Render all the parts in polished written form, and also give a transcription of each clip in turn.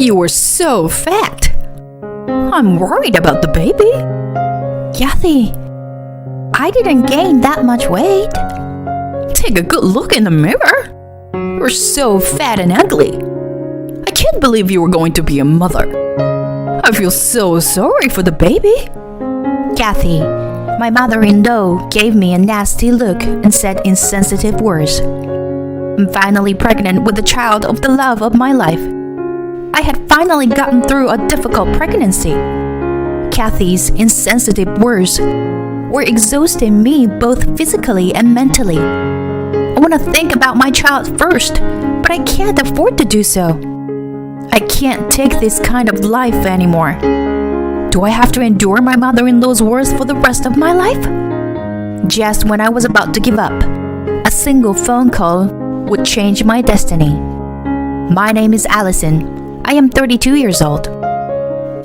You were so fat. I'm worried about the baby. Kathy, I didn't gain that much weight. Take a good look in the mirror. You're so fat and ugly. I can't believe you were going to be a mother. I feel so sorry for the baby. Kathy, my mother-in-law gave me a nasty look and said insensitive words. I'm finally pregnant with the child of the love of my life. I had finally gotten through a difficult pregnancy. Kathy's insensitive words were exhausting me both physically and mentally. I want to think about my child first, but I can't afford to do so. I can't take this kind of life anymore. Do I have to endure my mother-in-law's words for the rest of my life? Just when I was about to give up, a single phone call would change my destiny. My name is Allison. I am 32 years old.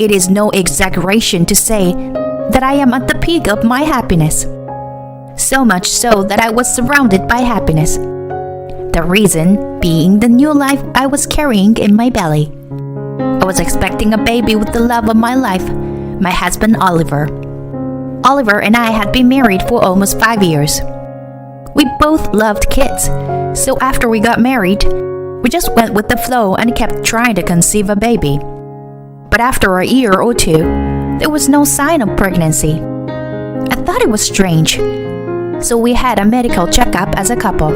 It is no exaggeration to say that I am at the peak of my happiness. So much so that I was surrounded by happiness. The reason being the new life I was carrying in my belly. I was expecting a baby with the love of my life, my husband Oliver. Oliver and I had been married for almost 5 years. We both loved kids, so after we got married, we just went with the flow and kept trying to conceive a baby. But after a year or two, there was no sign of pregnancy. I thought it was strange, so we had a medical checkup as a couple.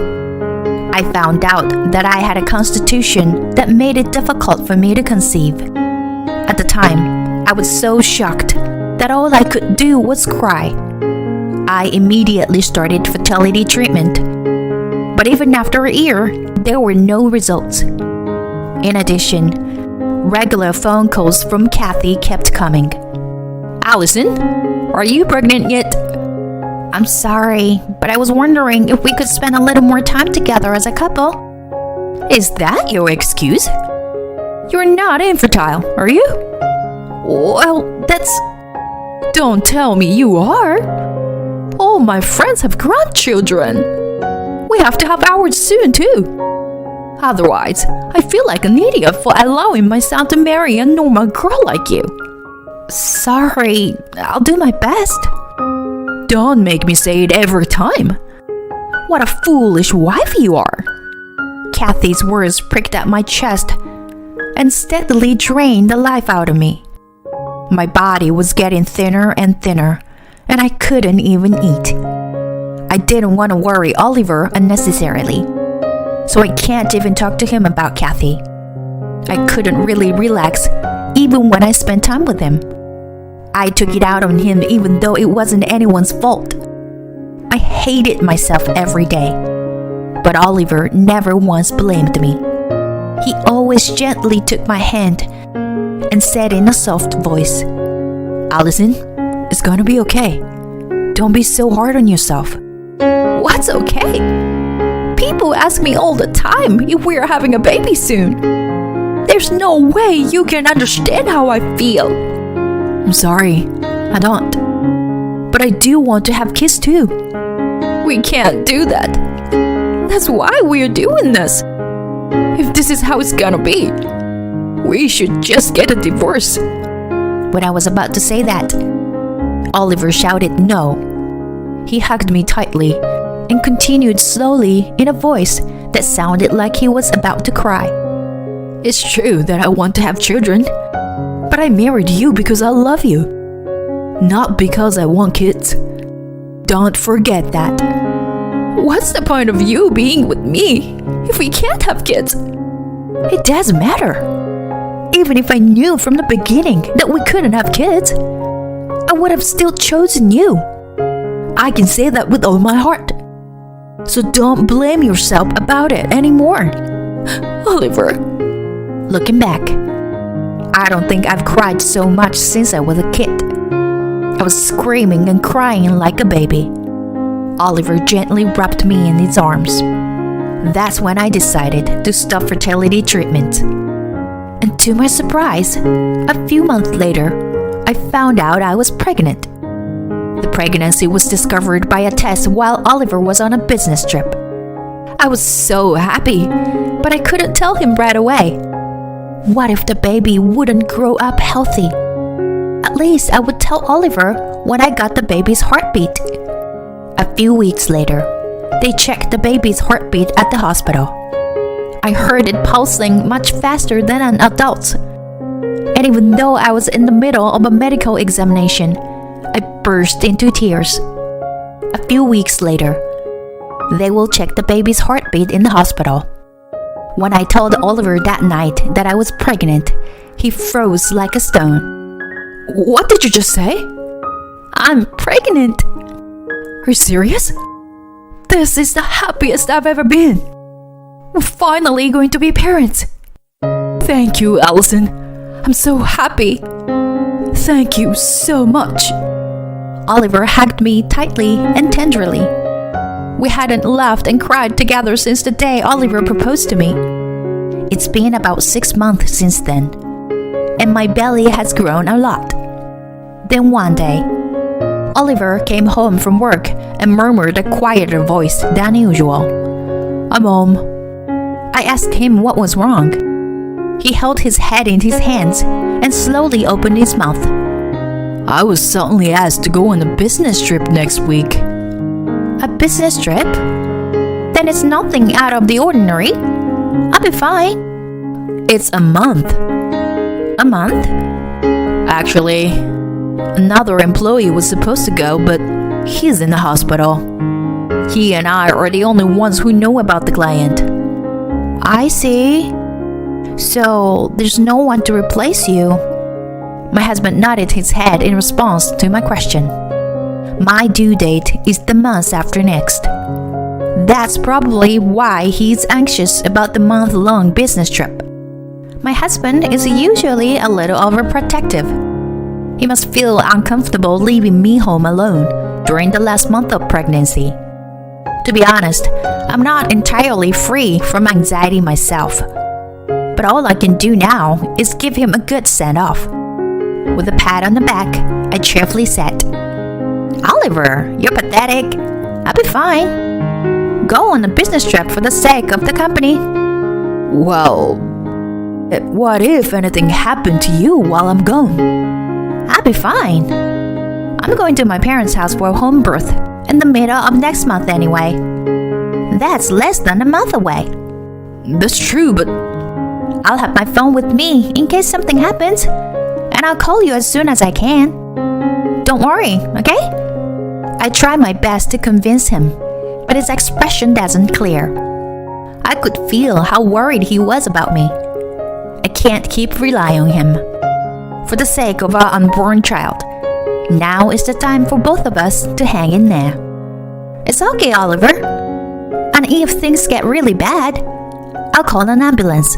I found out that I had a constitution that made it difficult for me to conceive. At the time, I was so shocked that all I could do was cry. I immediately started fertility treatment, but even after a year, there were no results. In addition, regular phone calls from Kathy kept coming. Allison, are you pregnant yet? I'm sorry, but I was wondering if we could spend a little more time together as a couple. Is that your excuse? You're not infertile, are you? Well, that's... Don't tell me you are. All my friends have grandchildren. We have to have ours soon too. Otherwise, I feel like an idiot for allowing my son to marry a normal girl like you. Sorry, I'll do my best. Don't make me say it every time. What a foolish wife you are. Kathy's words pricked at my chest and steadily drained the life out of me. My body was getting thinner and thinner, and I couldn't even eat. I didn't want to worry Oliver unnecessarily, so I can't even talk to him about Kathy. I couldn't really relax even when I spent time with him. I took it out on him even though it wasn't anyone's fault. I hated myself every day, but Oliver never once blamed me. He always gently took my hand and said in a soft voice, Allison, it's gonna be okay. Don't be so hard on yourself. What's okay? People ask me all the time if we're having a baby soon. There's no way you can understand how I feel. I'm sorry, I don't. But I do want to have kids too. We can't do that. That's why we're doing this. If this is how it's gonna be, we should just get a divorce. When I was about to say that, Oliver shouted no. He hugged me tightly and continued slowly in a voice that sounded like he was about to cry. It's true that I want to have children, but I married you because I love you, not because I want kids. Don't forget that. What's the point of you being with me if we can't have kids? It doesn't matter. Even if I knew from the beginning that we couldn't have kids, I would have still chosen you. I can say that with all my heart. So don't blame yourself about it anymore. Oliver. Looking back, I don't think I've cried so much since I was a kid. I was screaming and crying like a baby. Oliver gently wrapped me in his arms. That's when I decided to stop fertility treatment. And to my surprise, a few months later, I found out I was pregnant. The pregnancy was discovered by a test while Oliver was on a business trip. I was so happy, but I couldn't tell him right away. What if the baby wouldn't grow up healthy? At least I would tell Oliver when I got the baby's heartbeat. A few weeks later, they checked the baby's heartbeat at the hospital. I heard it pulsing much faster than an adult's. And even though I was in the middle of a medical examination, I burst into tears. A few weeks later, they will check the baby's heartbeat in the hospital. When I told Oliver that night that I was pregnant, he froze like a stone. What did you just say? I'm pregnant. Are you serious? This is the happiest I've ever been. We're finally going to be parents. Thank you, Allison. I'm so happy. Thank you so much. Oliver hugged me tightly and tenderly. We hadn't laughed and cried together since the day Oliver proposed to me. It's been about 6 months since then, and my belly has grown a lot. Then one day, Oliver came home from work and murmured a quieter voice than usual. I'm home. I asked him what was wrong. He held his head in his hands and slowly opened his mouth. I was suddenly asked to go on a business trip next week. A business trip? Then it's nothing out of the ordinary. I'll be fine. It's a month. A month? Actually, another employee was supposed to go, but he's in the hospital. He and I are the only ones who know about the client. I see. So there's no one to replace you. My husband nodded his head in response to my question. My due date is the month after next. That's probably why he's anxious about the month-long business trip. My husband is usually a little overprotective. He must feel uncomfortable leaving me home alone during the last month of pregnancy. To be honest, I'm not entirely free from anxiety myself. But all I can do now is give him a good send-off. With a pat on the back, I cheerfully said, Oliver, you're pathetic. I'll be fine. Go on a business trip for the sake of the company. Well, what if anything happened to you while I'm gone? I'll be fine. I'm going to my parents' house for a home birth in the middle of next month anyway. That's less than a month away. That's true, but I'll have my phone with me in case something happens, and I'll call you as soon as I can. Don't worry, okay? I tried my best to convince him, but his expression doesn't clear. I could feel how worried he was about me. I can't keep relying on him. For the sake of our unborn child, now is the time for both of us to hang in there. It's okay, Oliver. And if things get really bad, I'll call an ambulance.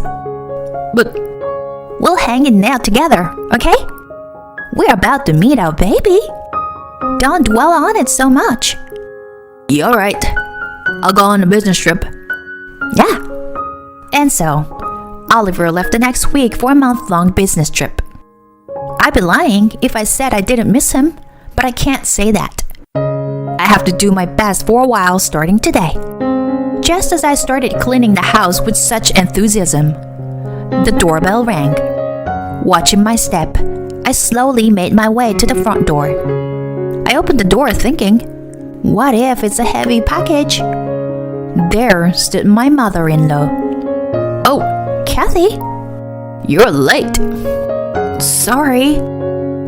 But we'll hang in there together, okay? We're about to meet our baby. Don't dwell on it so much. you're right. I'll go on a business trip. Yeah. And so, Oliver left the next week for a month-long business trip. I'd be lying if I said I didn't miss him, but I can't say that. I have to do my best for a while starting today. Just as I started cleaning the house with such enthusiasm, the doorbell rang. Watching my step, I slowly made my way to the front door. I opened the door thinking, what if it's a heavy package? There stood my mother-in-law. Oh, Kathy? You're late. Sorry,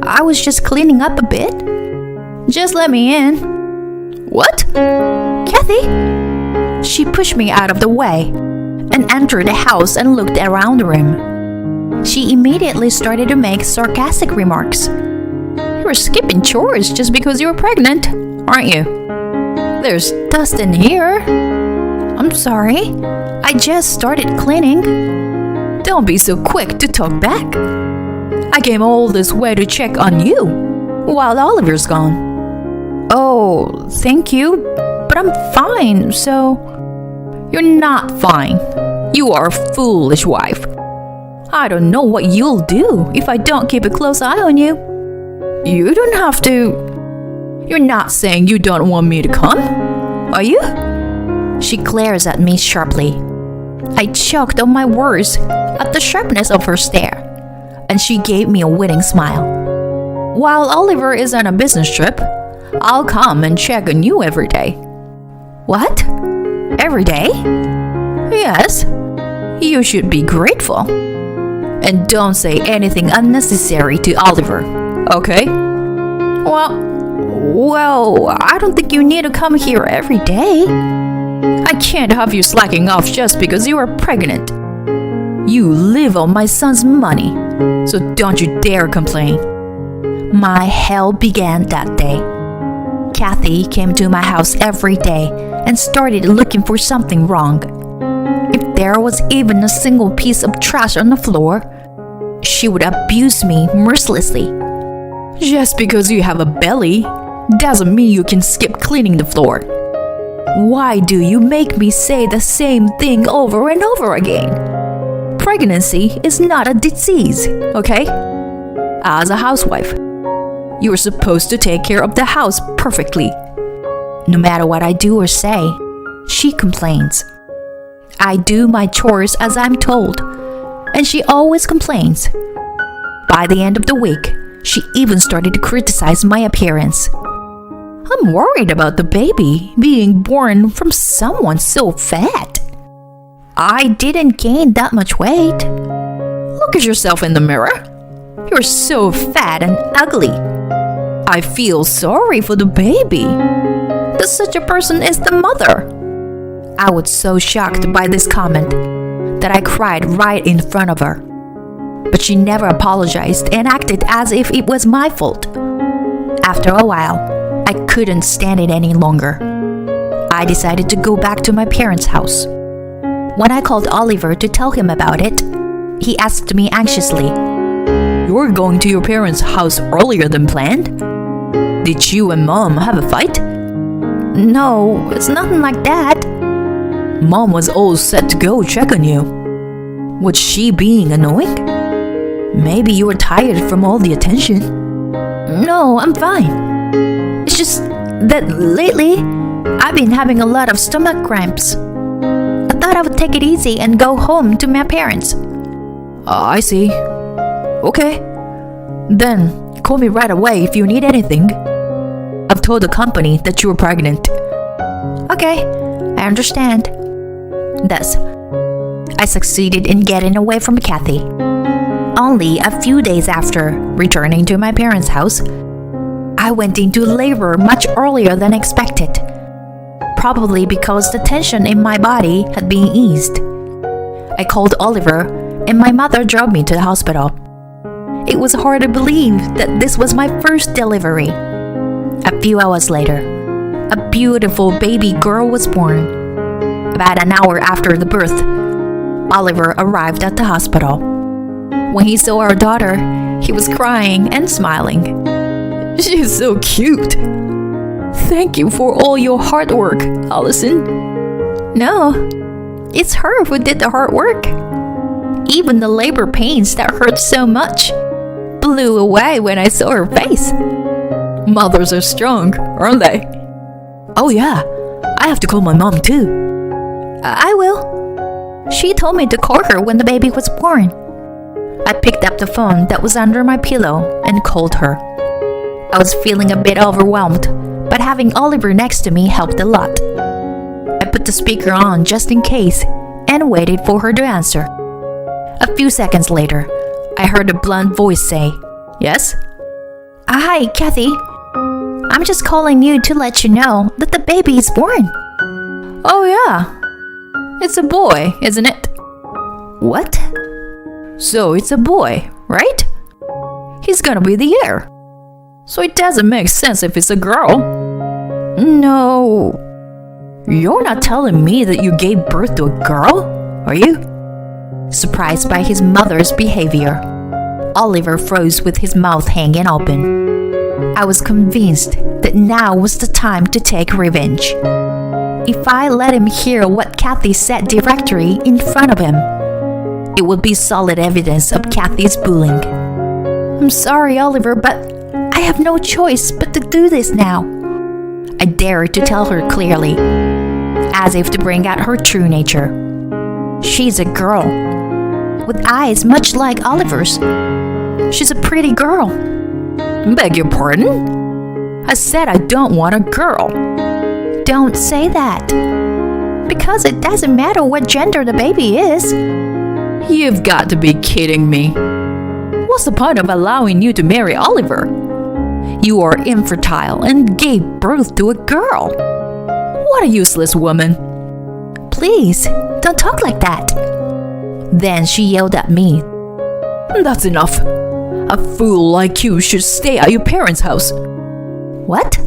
I was just cleaning up a bit. Just let me in. What? Kathy? She pushed me out of the way and entered the house and looked around the room. She immediately started to make sarcastic remarks. You're skipping chores just because you're pregnant, aren't you? There's dust in here. I'm sorry, I just started cleaning. Don't be so quick to talk back. I came all this way to check on you while Oliver's gone. Oh, thank you, but I'm fine, so... You're not fine. You are a foolish wife. I don't know what you'll do if I don't keep a close eye on you. You don't have to... You're not saying you don't want me to come, are you? She glares at me sharply. I choked on my words at the sharpness of her stare, and she gave me a winning smile. While Oliver is on a business trip, I'll come and check on you every day. What? Every day? Yes. You should be grateful. And don't say anything unnecessary to Oliver, okay? Well, I don't think you need to come here every day. I can't have you slacking off just because you are pregnant. You live on my son's money, so don't you dare complain. My hell began that day. Kathy came to my house every day and started looking for something wrong. If there was even a single piece of trash on the floor, she would abuse me mercilessly. Just because you have a belly doesn't mean you can skip cleaning the floor. Why do you make me say the same thing over and over again? Pregnancy is not a disease, okay? As a housewife, you're supposed to take care of the house perfectly. No matter what I do or say, she complains. I do my chores as I'm told, and she always complains. By the end of the week, she even started to criticize my appearance. I'm worried about the baby being born from someone so fat. I didn't gain that much weight. Look at yourself in the mirror. You're so fat and ugly. I feel sorry for the baby. That such a person is the mother. I was so shocked by this comment that I cried right in front of her. But she never apologized and acted as if it was my fault. After a while, I couldn't stand it any longer. I decided to go back to my parents' house. When I called Oliver to tell him about it, he asked me anxiously, "You're going to your parents' house earlier than planned? Did you and Mom have a fight?" "No, it's nothing like that." "Mom was all set to go check on you. Was she being annoying? Maybe you were tired from all the attention." "No, I'm fine. It's just that lately, I've been having a lot of stomach cramps. I thought I would take it easy and go home to my parents." "I see. Okay. Then call me right away if you need anything. I've told the company that you were pregnant." "Okay, I understand." Thus, I succeeded in getting away from Kathy. Only a few days after returning to my parents' house, I went into labor much earlier than expected, probably because the tension in my body had been eased. I called Oliver, and my mother drove me to the hospital. It was hard to believe that this was my first delivery. A few hours later, a beautiful baby girl was born. About an hour after the birth, Oliver arrived at the hospital. When he saw our daughter, he was crying and smiling. "She's so cute. Thank you for all your hard work, Allison." "No, it's her who did the hard work. Even the labor pains that hurt so much blew away when I saw her face." Mothers are strong, aren't they? "Oh yeah, I have to call my mom too." "I will. She told me to call her when the baby was born." I picked up the phone that was under my pillow and called her. I was feeling a bit overwhelmed, but having Oliver next to me helped a lot. I put the speaker on just in case and waited for her to answer. A few seconds later, I heard a blunt voice say, "Yes?" "Hi, Kathy. I'm just calling you to let you know that the baby is born." "Oh yeah. It's a boy, isn't it?" "What?" "So it's a boy, right? He's gonna be the heir. So it doesn't make sense if it's a girl." "No. You're not telling me that you gave birth to a girl, are you?" Surprised by his mother's behavior, Oliver froze with his mouth hanging open. I was convinced that now was the time to take revenge. If I let him hear what Kathy said directly in front of him, it would be solid evidence of Kathy's bullying. "I'm sorry, Oliver, but I have no choice but to do this now." I dared to tell her clearly, as if to bring out her true nature. She's a girl, with eyes much like Oliver's. She's a pretty girl. Beg your pardon? I said I don't want a girl. Don't say that. Because it doesn't matter what gender the baby is. You've got to be kidding me. What's the point of allowing you to marry Oliver? You are infertile and gave birth to a girl. What a useless woman. Please, don't talk like that. Then she yelled at me. That's enough. A fool like you should stay at your parents' house. What?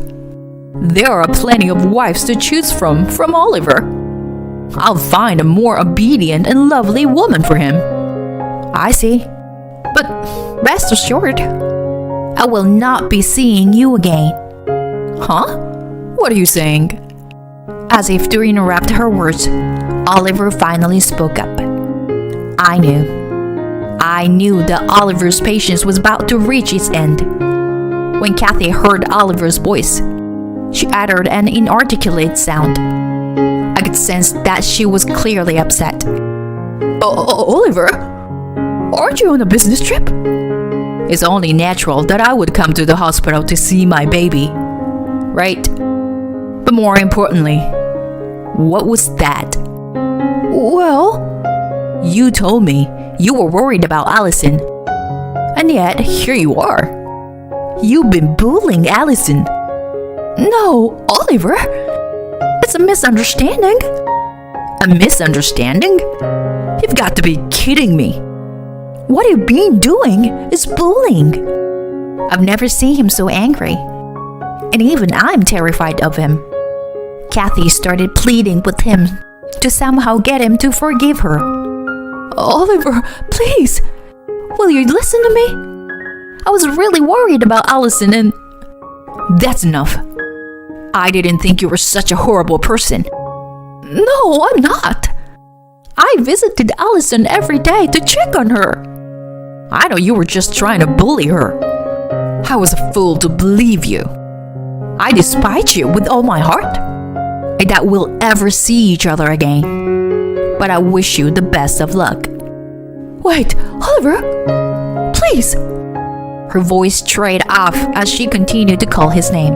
There are plenty of wives to choose from Oliver. I'll find a more obedient and lovely woman for him. I see. But rest assured, I will not be seeing you again. Huh? What are you saying? As if to interrupt her words, Oliver finally spoke up. I knew that Oliver's patience was about to reach its end. When Kathy heard Oliver's voice, she uttered an inarticulate sound. I could sense that she was clearly upset. Oliver? Aren't you on a business trip? It's only natural that I would come to the hospital to see my baby, right? But more importantly, what was that? Well, you told me you were worried about Allison. And yet, here you are. You've been bullying Allison. No, Oliver. It's a misunderstanding. A misunderstanding? You've got to be kidding me. What you've been doing is bullying. I've never seen him so angry. And even I'm terrified of him. Kathy started pleading with him to somehow get him to forgive her. Oliver, please, will you listen to me? I was really worried about Allison and... That's enough. I didn't think you were such a horrible person. No, I'm not. I visited Allison every day to check on her. I know you were just trying to bully her. I was a fool to believe you. I despise you with all my heart. I doubt we'll ever see each other again. But I wish you the best of luck. Wait, Oliver, please. Her voice trailed off as she continued to call his name.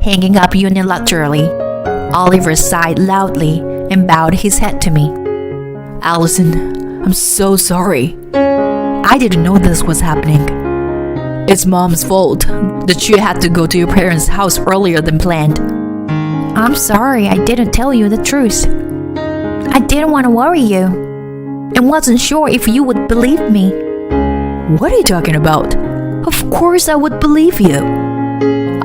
Hanging up unilaterally, Oliver sighed loudly and bowed his head to me. Allison, I'm so sorry. I didn't know this was happening. It's Mom's fault that you had to go to your parents' house earlier than planned. I'm sorry I didn't tell you the truth. I didn't want to worry you and wasn't sure if you would believe me. What are you talking about? Of course I would believe you.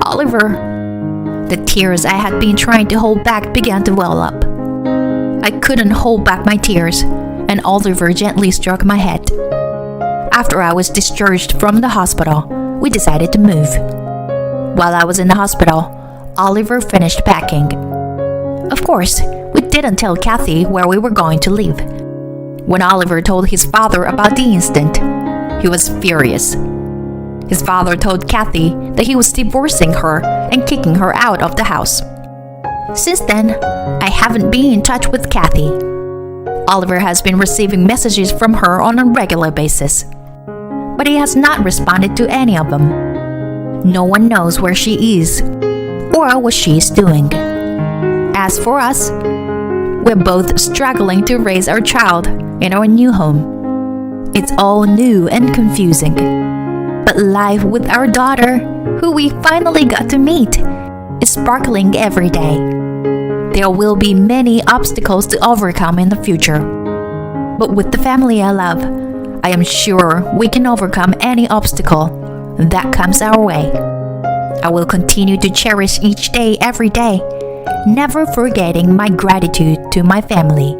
Oliver, the tears I had been trying to hold back began to well up. I couldn't hold back my tears, and Oliver gently stroked my head. After I was discharged from the hospital, we decided to move. While I was in the hospital, Oliver finished packing. Of course, we didn't tell Kathy where we were going to live. When Oliver told his father about the incident, he was furious. His father told Kathy that he was divorcing her and kicking her out of the house. Since then, I haven't been in touch with Kathy. Oliver has been receiving messages from her on a regular basis, but he has not responded to any of them. No one knows where she is or what she is doing. As for us, we're both struggling to raise our child in our new home. It's all new and confusing, but life with our daughter, who we finally got to meet, is sparkling every day. There will be many obstacles to overcome in the future, but with the family I love, I am sure we can overcome any obstacle that comes our way. I will continue to cherish each day every day, never forgetting my gratitude to my family.